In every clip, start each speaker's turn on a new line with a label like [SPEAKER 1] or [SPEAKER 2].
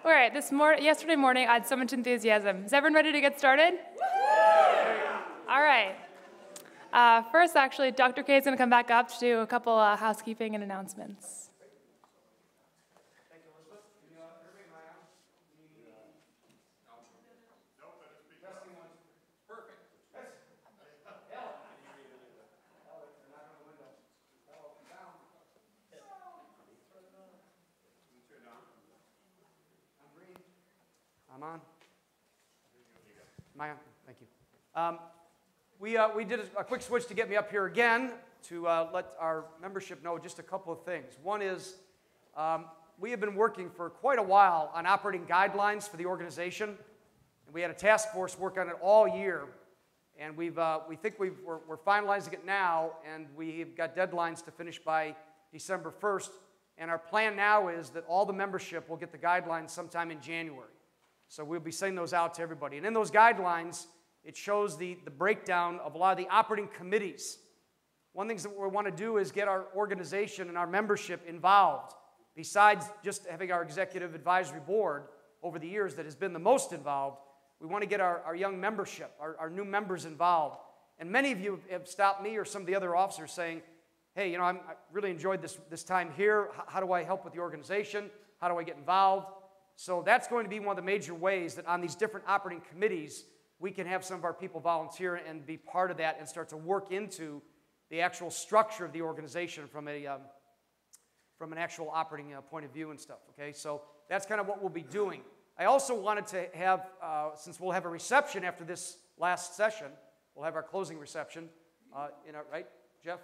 [SPEAKER 1] All right, yesterday morning I had so much enthusiasm. Is everyone ready to get started? All right. First, actually, Dr. K is going to come back up to do a couple housekeeping and announcements.
[SPEAKER 2] Thank you, Elizabeth. Can you everybody my arm? No, better speak. Testing one. Perfect. Yes. Ellen. Ellen, knock on the window. Ellen, down. Turn down. I'm green. I'm on. Am I on? Thank you. We did a quick switch to get me up here again to let our membership know just a couple of things. One is we have been working for quite a while on operating guidelines for the organization. And we had a task force work on it all year. And we think we're finalizing it now, and we've got deadlines to finish by December 1st. And our plan now is that all the membership will get the guidelines sometime in January. So we'll be sending those out to everybody. And in those guidelines, it shows the breakdown of a lot of the operating committees. One thing that we want to do is get our organization and our membership involved. Besides just having our executive advisory board over the years that has been the most involved, we want to get our young membership, our new members involved. And many of you have stopped me or some of the other officers saying, hey, you know, I really enjoyed this time here. How do I help with the organization? How do I get involved? So that's going to be one of the major ways that on these different operating committees, we can have some of our people volunteer and be part of that and start to work into the actual structure of the organization from an actual operating point of view and stuff, okay? So that's kind of what we'll be doing. I also wanted to have, since we'll have a reception after this last session, we'll have our closing reception, right, Jeff?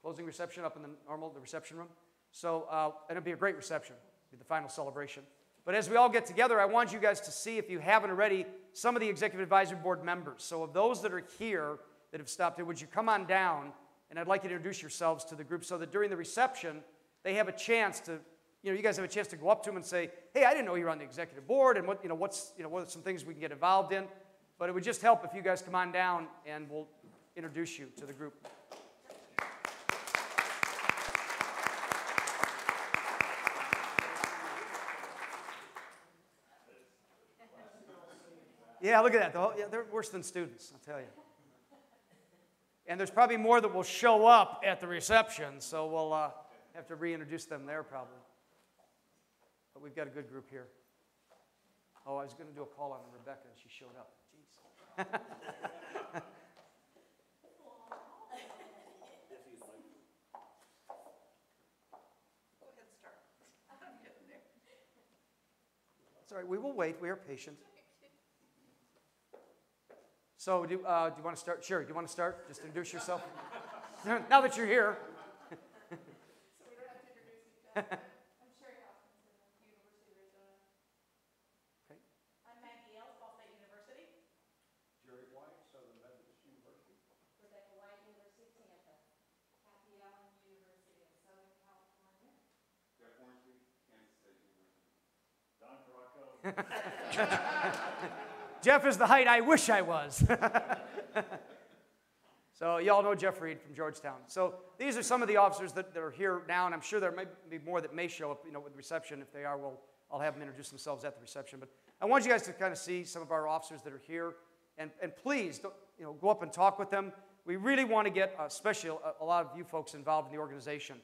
[SPEAKER 2] Closing reception up in the reception room. So, and it'll be a great reception, it'll be the final celebration. But as we all get together, I want you guys to see, if you haven't already, some of the Executive Advisory Board members. So of those that are here that have stopped in, would you come on down, and I'd like you to introduce yourselves to the group so that during the reception, they have a chance to, you guys have a chance to go up to them and say, hey, I didn't know you were on the executive board, and what are some things we can get involved in. But it would just help if you guys come on down, and we'll introduce you to the group. Yeah, look at that. They're worse than students, I'll tell you. And there's probably more that will show up at the reception, so we'll have to reintroduce them there probably. But we've got a good group here. Oh, I was going to do a call on Rebecca, and she showed up. Jeez. It's all right. We will wait. We are patient. So do you want to start? Sure. Do you want to start? Just introduce yourself. Now that you're here.
[SPEAKER 1] So we don't have to introduce each other. I'm Sherry Hoskins from the University of Arizona.
[SPEAKER 3] Okay.
[SPEAKER 1] I'm Maggie Ailes, Ball State University.
[SPEAKER 2] Jerry White, Southern Methodist University.
[SPEAKER 4] Rebecca White, University of Tampa. Kathy Allen, University of Southern California.
[SPEAKER 2] Jeff Hornsby, Kansas State University.
[SPEAKER 5] Don Caracco.
[SPEAKER 2] Jeff is the height I wish I was. So you all know Jeff Reed from Georgetown. So these are some of the officers that are here now, and I'm sure there may be more that may show up, with the reception. If they are, I'll have them introduce themselves at the reception. But I want you guys to kind of see some of our officers that are here, and please, don't, go up and talk with them. We really want to get, especially a lot of you folks involved in the organization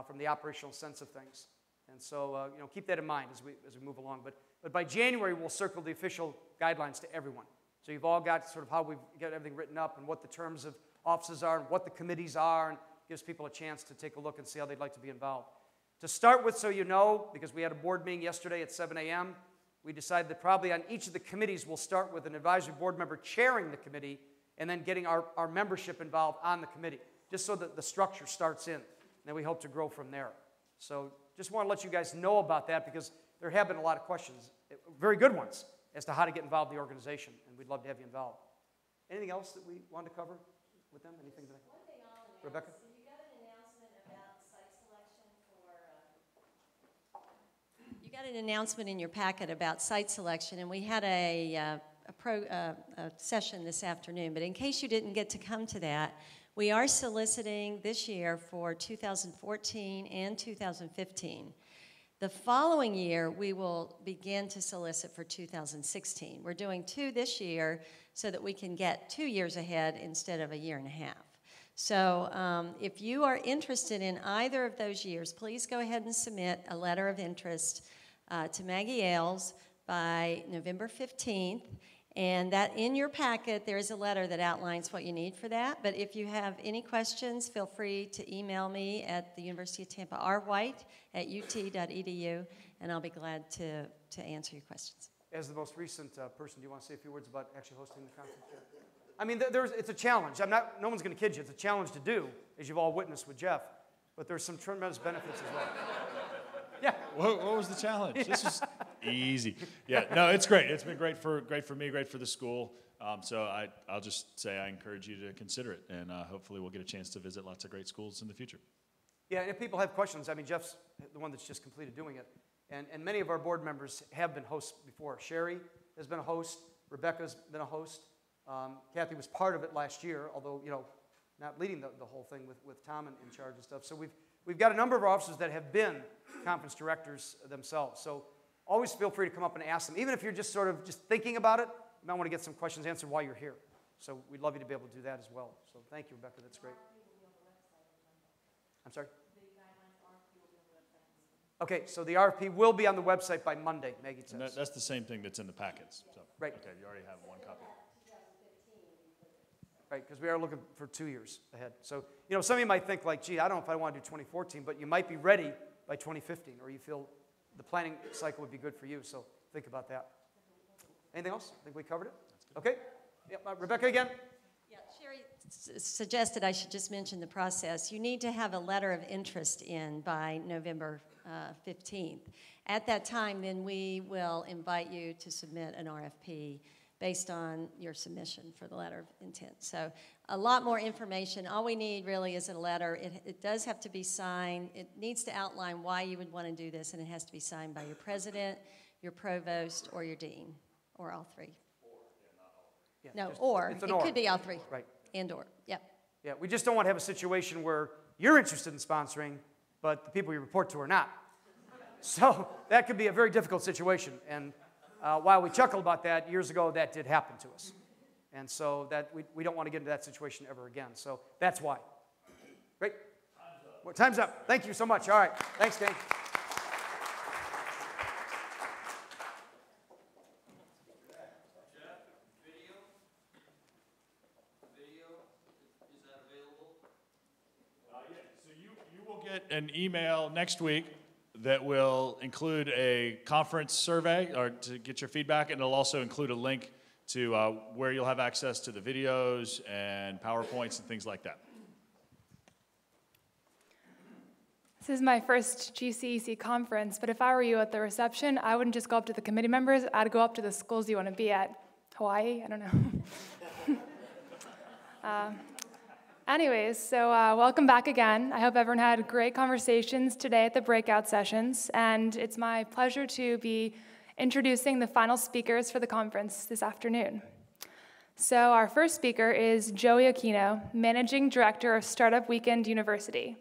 [SPEAKER 2] from the operational sense of things. And so, keep that in mind as we move along. But by January, we'll circle the official guidelines to everyone. So you've all got sort of how we've got everything written up and what the terms of offices are and what the committees are, and gives people a chance to take a look and see how they'd like to be involved. To start with, so you know, because we had a board meeting yesterday at 7 a.m., we decided that probably on each of the committees, we'll start with an advisory board member chairing the committee and then getting our membership involved on the committee, just so that the structure starts in. And then we hope to grow from there. So just want to let you guys know about that, because there have been a lot of questions, very good ones, as to how to get involved in the organization, and we'd love to have you involved. Anything else that we wanted to cover with them? Anything that
[SPEAKER 4] One thing I'll announce,
[SPEAKER 2] Rebecca?
[SPEAKER 4] so you got an announcement about site selection you got an announcement in your packet about site selection, and we had a session this afternoon, but in case you didn't get to come to that, we are soliciting this year for 2014 and 2015. The following year, we will begin to solicit for 2016. We're doing 2 this year so that we can get 2 years ahead instead of a year and a half. So if you are interested in either of those years, please go ahead and submit a letter of interest to Maggie Ailes by November 15th. And that in your packet, there is a letter that outlines what you need for that. But if you have any questions, feel free to email me at the University of Tampa, rwhite@ut.edu, and I'll be glad to answer your questions.
[SPEAKER 2] As the most recent person, do you want to say a few words about actually hosting the conference? I mean, it's a challenge. No one's going to kid you. It's a challenge to do, as you've all witnessed with Jeff. But there's some tremendous benefits as well. Yeah.
[SPEAKER 3] What was the challenge? Yeah. This is easy. Yeah. No, it's great. It's been great for me, great for the school. So I'll just say I encourage you to consider it, and hopefully we'll get a chance to visit lots of great schools in the future. Yeah,
[SPEAKER 2] and if people have questions, I mean, Jeff's the one that's just completed doing it. And many of our board members have been hosts before. Sherry has been a host. Rebecca's been a host. Kathy was part of it last year, although, not leading the whole thing with Tom in charge and stuff. So we've got a number of our officers that have been conference directors themselves. So always feel free to come up and ask them. Even if you're just sort of just thinking about it, you might want to get some questions answered while you're here. So we'd love you to be able to do that as well. So thank you, Rebecca. That's great. I'm sorry? Okay, so the RFP will be on the website by Monday, Maggie says.
[SPEAKER 3] That's the same thing that's in the packets. So.
[SPEAKER 2] Right.
[SPEAKER 3] Okay, you already have one copy.
[SPEAKER 2] Right, because we are looking for 2 years ahead. So, some of you might think like, gee, I don't know if I want to do 2014, but you might be ready by 2015, or you feel the planning cycle would be good for you, so think about that. Anything else? I think we covered it? Okay. Yeah, Rebecca again?
[SPEAKER 4] Yeah, Sherry suggested I should just mention the process. You need to have a letter of interest in by November 15th. At that time, then we will invite you to submit an RFP based on your submission for the letter of intent. So a lot more information. All we need really is a letter. It does have to be signed. It needs to outline why you would want to do this, and it has to be signed by your president, your provost, or your dean, or all three.
[SPEAKER 2] Yeah,
[SPEAKER 4] no, or.
[SPEAKER 2] It
[SPEAKER 4] could be all three.
[SPEAKER 2] Right.
[SPEAKER 4] And or, yep.
[SPEAKER 2] Yeah, we just don't want to have a situation where you're interested in sponsoring, but the people you report to are not. So that could be a very difficult situation. And while we chuckle about that, years ago that did happen to us. And so that we don't want to get into that situation ever again. So that's why. Great. Time's up. Thank you so much. All right. Thanks, gang.
[SPEAKER 3] An email next week that will include a conference survey or to get your feedback, and it'll also include a link to where you'll have access to the videos and PowerPoints and things like that.
[SPEAKER 1] This is my first GCEC conference, but if I were you at the reception, I wouldn't just go up to the committee members, I'd go up to the schools you want to be at. Hawaii? I don't know. Anyways, so welcome back again. I hope everyone had great conversations today at the breakout sessions, and it's my pleasure to be introducing the final speakers for the conference this afternoon. So our first speaker is Joey Aquino, Managing Director of StartupWeekend University.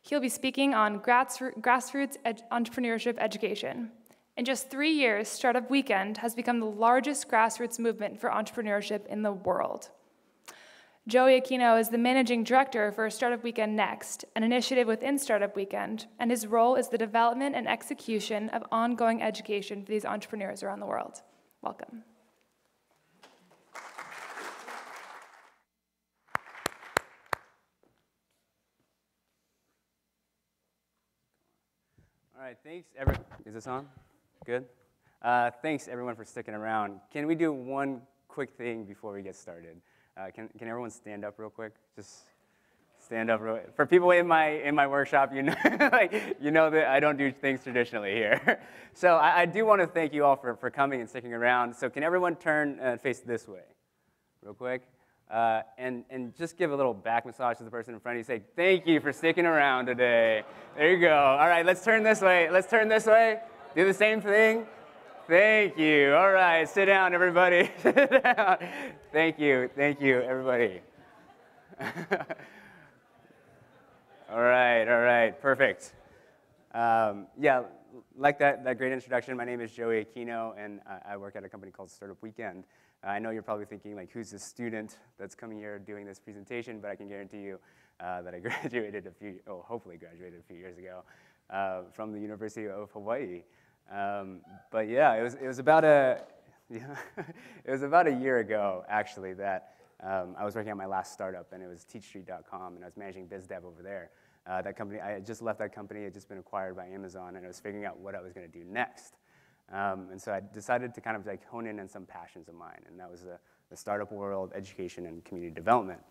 [SPEAKER 1] He'll be speaking on grassroots entrepreneurship education. In just 3 years, StartupWeekend has become the largest grassroots movement for entrepreneurship in the world. Joey Aquino is the managing director for Startup Weekend Next, an initiative within Startup Weekend, and his role is the development and execution of ongoing education for these entrepreneurs around the world. Welcome.
[SPEAKER 5] All right, thanks. Is this on? Good? Thanks, everyone, for sticking around. Can we do one quick thing before we get started? Can everyone stand up real quick? Just stand up real quick. For people in my workshop, you know that I don't do things traditionally here. So I do want to thank you all for coming and sticking around. So can everyone turn and face this way real quick? And just give a little back massage to the person in front of you. Say, thank you for sticking around today. There you go. All right, let's turn this way. Let's turn this way. Do the same thing. Thank you. All right, sit down, everybody. Sit down. Thank you, everybody. All right, perfect. Yeah, like that great introduction, my name is Joey Aquino, and I work at a company called StartupWeekend. I know you're probably thinking, like, who's this student that's coming here doing this presentation, but I can guarantee you that I graduated hopefully graduated a few years ago from the University of Hawaii. But yeah, it was about a year ago, actually, that I was working at my last startup, and it was TeachStreet.com, and I was managing biz dev over there. That company, I had just left that company. It had just been acquired by Amazon, and I was figuring out what I was going to do next. And so I decided to kind of like hone in on some passions of mine, and that was the startup world, education, and community development.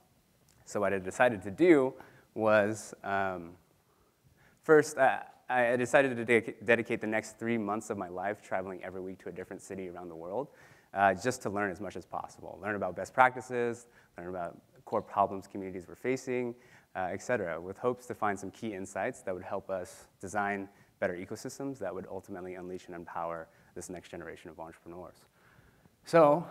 [SPEAKER 5] So what I decided to do was, first, I decided to dedicate the next 3 months of my life traveling every week to a different city around the world, just to learn as much as possible. Learn about best practices, learn about core problems communities were facing, et cetera, with hopes to find some key insights that would help us design better ecosystems that would ultimately unleash and empower this next generation of entrepreneurs. So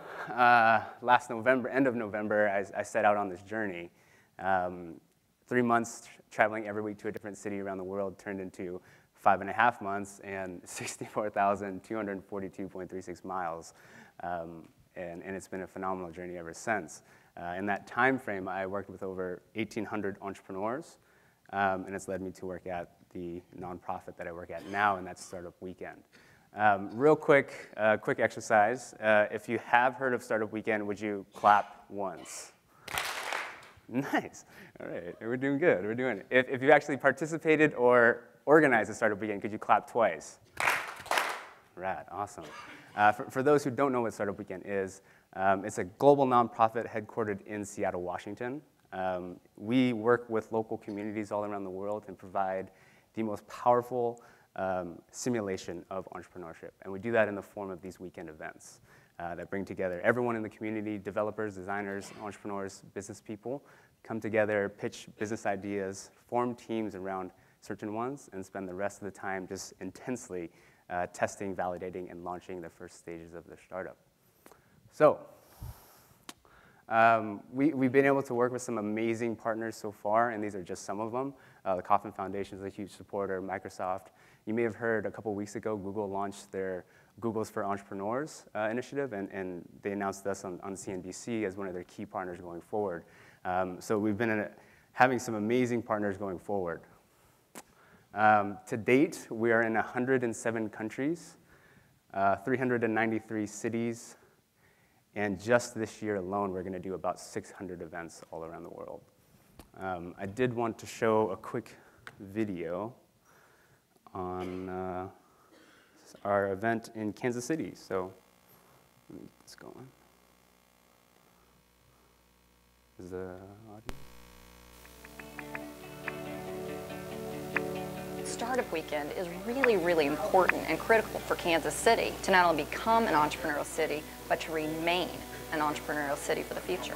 [SPEAKER 5] last November, end of November, I set out on this journey. 3 months traveling every week to a different city around the world turned into 5.5 months and 64,242.36 miles. And it's been a phenomenal journey ever since. In that time frame, I worked with over 1,800 entrepreneurs, and it's led me to work at the nonprofit that I work at now, and that's StartupWeekend. Real quick exercise. If you have heard of StartupWeekend, would you clap once? Nice. All right, we're doing good. We're doing it. If you actually participated or organized a StartupWeekend, could you clap twice? Rad, awesome. For those who don't know what StartupWeekend is, it's a global nonprofit headquartered in Seattle, Washington. We work with local communities all around the world and provide the most powerful simulation of entrepreneurship. And we do that in the form of these weekend events that bring together everyone in the community, developers, designers, entrepreneurs, business people, come together, pitch business ideas, form teams around certain ones, and spend the rest of the time just intensely testing, validating, and launching the first stages of their startup. So we've been able to work with some amazing partners so far, and these are just some of them. The Kauffman Foundation is a huge supporter, Microsoft. You may have heard a couple weeks ago, Google launched their Google's for Entrepreneurs initiative, and they announced us on CNBC as one of their key partners going forward. So we've been having some amazing partners going forward. To date, we are in 107 countries, 393 cities, and just this year alone, we're going to do about 600 events all around the world. I did want to show a quick video on our event in Kansas City. So let's go on. Is the audio?
[SPEAKER 6] StartupWeekend is really, really important and critical for Kansas City to not only become an entrepreneurial city, but to remain an entrepreneurial city for the future.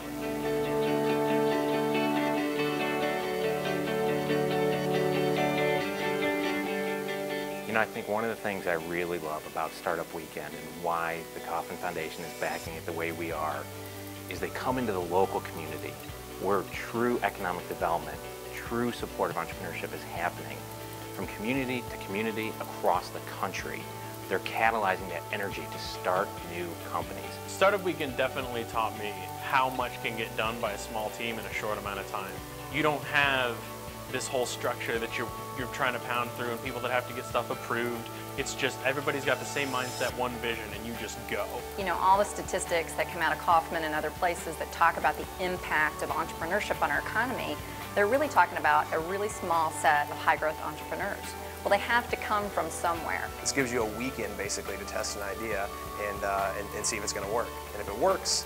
[SPEAKER 7] You know, I think one of the things I really love about StartupWeekend and why the Kauffman Foundation is backing it the way we are is they come into the local community where true economic development, true support of entrepreneurship is happening. From community to community across the country, they're catalyzing that energy to start new companies.
[SPEAKER 8] StartupWeekend definitely taught me how much can get done by a small team in a short amount of time. You don't have this whole structure that you're trying to pound through and people that have to get stuff approved. It's just everybody's got the same mindset, one vision, and you just go.
[SPEAKER 6] You know, all the statistics that come out of Kauffman and other places that talk about the impact of entrepreneurship on our economy, they're really talking about a really small set of high-growth entrepreneurs. Well, they have to come from somewhere.
[SPEAKER 9] This gives you a weekend, basically, to test an idea and see if it's going to work. And if it works,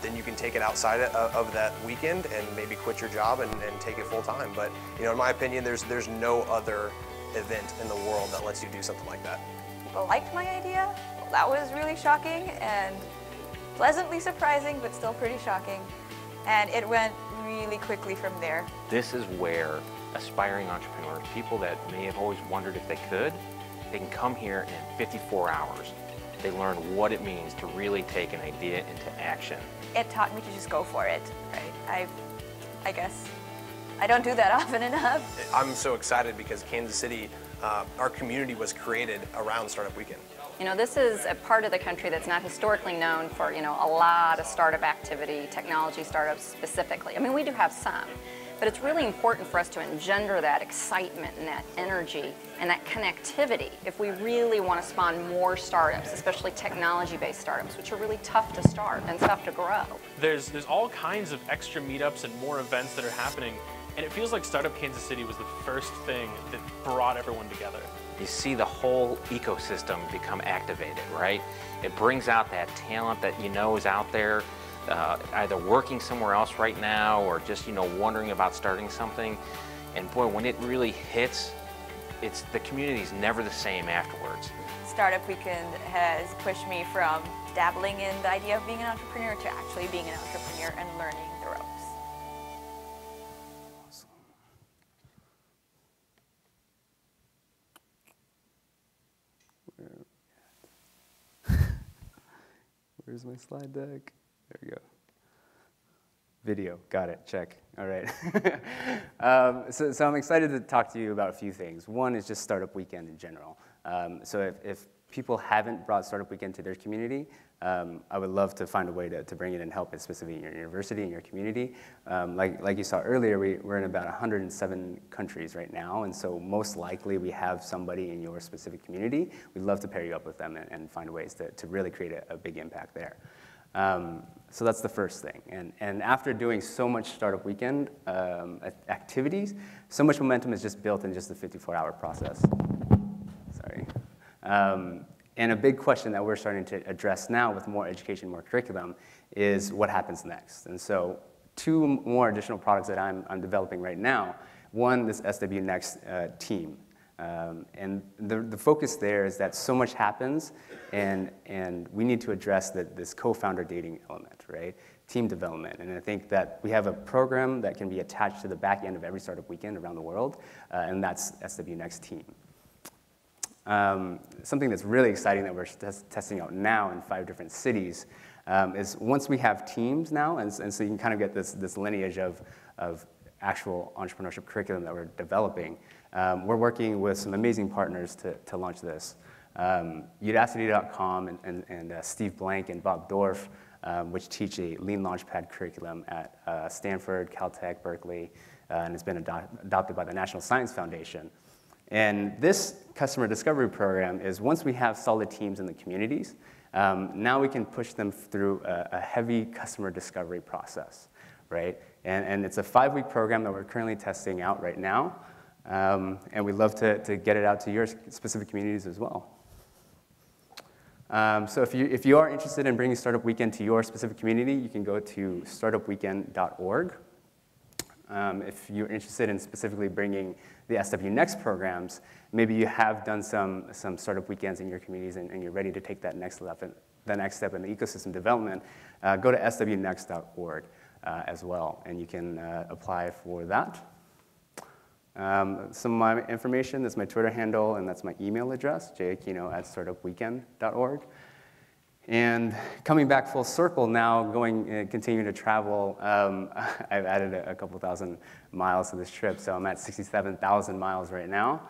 [SPEAKER 9] then you can take it outside of that weekend and maybe quit your job and take it full-time. But, you know, in my opinion, there's no other event in the world that lets you do something like that.
[SPEAKER 10] People liked my idea. Well, that was really shocking and pleasantly surprising, but still pretty shocking. And it went really quickly from there.
[SPEAKER 7] This is where aspiring entrepreneurs, people that may have always wondered if they could, they can come here in 54 hours. They learn what it means to really take an idea into action.
[SPEAKER 10] It taught me to just go for it, right? I guess I don't do that often enough.
[SPEAKER 9] I'm so excited because Kansas City our community was created around Startup Weekend.
[SPEAKER 6] You know, this is a part of the country that's not historically known for, you know, a lot of startup activity, technology startups specifically. I mean, we do have some, but it's really important for us to engender that excitement and that energy and that connectivity if we really want to spawn more startups, especially technology-based startups, which are really tough to start and tough to grow.
[SPEAKER 8] There's all kinds of extra meetups and more events that are happening, and it feels like Startup Kansas City was the first thing that brought everyone together.
[SPEAKER 7] You see the whole ecosystem become activated, right? It brings out that talent that you know is out there, either working somewhere else right now or just, you know, wondering about starting something. And boy, when it really hits, the community's never the same afterwards.
[SPEAKER 10] Startup Weekend has pushed me from dabbling in the idea of being an entrepreneur to actually being an entrepreneur and learning the ropes.
[SPEAKER 5] Where's my slide deck? There we go. Video, got it, check. All right. So I'm excited to talk to you about a few things. One is just Startup Weekend in general. So if people haven't brought Startup Weekend to their community, I would love to find a way to bring it and help it, specifically in your university and your community. Like you saw earlier, we're in about 107 countries right now, and so most likely we have somebody in your specific community. We'd love to pair you up with them and find ways to really create a big impact there. So that's the first thing. And after doing so much Startup Weekend activities, so much momentum is just built in just the 54-hour process. Sorry. And a big question that we're starting to address now with more education, more curriculum, is what happens next. And so 2 more additional products that I'm developing right now. One, this SW Next team. And the focus there is that so much happens, and we need to address this co-founder dating element, right? Team development. And I think that we have a program that can be attached to the back end of every Startup Weekend around the world, and that's SW Next team. Something that's really exciting that we're testing out now in 5 different cities is once we have teams now, and so you can kind of get this lineage of actual entrepreneurship curriculum that we're developing. We're working with some amazing partners to launch this. Udacity.com and Steve Blank and Bob Dorff, which teach a Lean Launchpad curriculum at Stanford, Caltech, Berkeley, and it's been adopted by the National Science Foundation. And this customer discovery program is once we have solid teams in the communities, now we can push them through a heavy customer discovery process, right? And it's a 5-week program that we're currently testing out right now. And we'd love to get it out to your specific communities as well. So if you are interested in bringing Startup Weekend to your specific community, you can go to startupweekend.org. If you're interested in specifically bringing the SW Next programs, maybe you have done some Startup Weekends in your communities and you're ready to take that next step in the ecosystem development, go to swnext.org as well, and you can apply for that. Some of my information, that's my Twitter handle, and that's my email address, jakino@startupweekend.org. And coming back full circle now, continuing to travel, I've added a couple thousand miles to this trip, so I'm at 67,000 miles right now.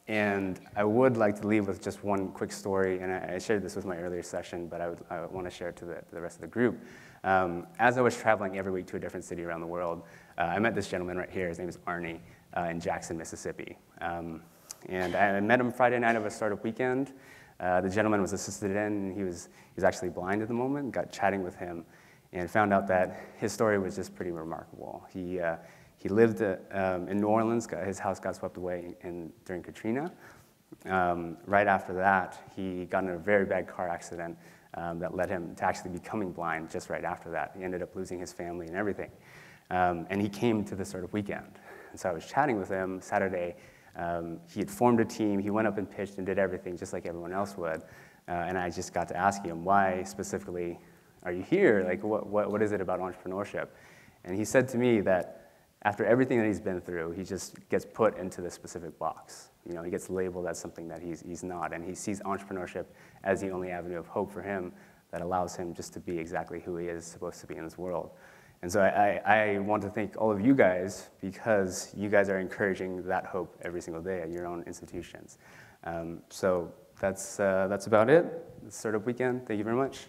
[SPEAKER 5] And I would like to leave with just one quick story, and I shared this with my earlier session, but I want to share it to the rest of the group. As I was traveling every week to a different city around the world, I met this gentleman right here. His name is Arnie in Jackson, Mississippi. And I met him Friday night of a Startup Weekend. The gentleman was assisted in, and he was actually blind at the moment. Got chatting with him and found out that his story was just pretty remarkable. He lived in New Orleans. His house got swept away during Katrina. Right after that, he got in a very bad car accident that led him to actually becoming blind just right after that. He ended up losing his family and everything. And he came to the Startup Weekend. And so I was chatting with him Saturday. He had formed a team. He went up and pitched and did everything just like everyone else would. And I just got to ask him, why specifically are you here? Like, what is it about entrepreneurship? And he said to me that after everything that he's been through, he just gets put into this specific box. You know, he gets labeled as something that he's not. And he sees entrepreneurship as the only avenue of hope for him that allows him just to be exactly who he is supposed to be in this world. And so I want to thank all of you guys because you guys are encouraging that hope every single day at your own institutions. So that's about it. Startup Weekend. Thank you very much.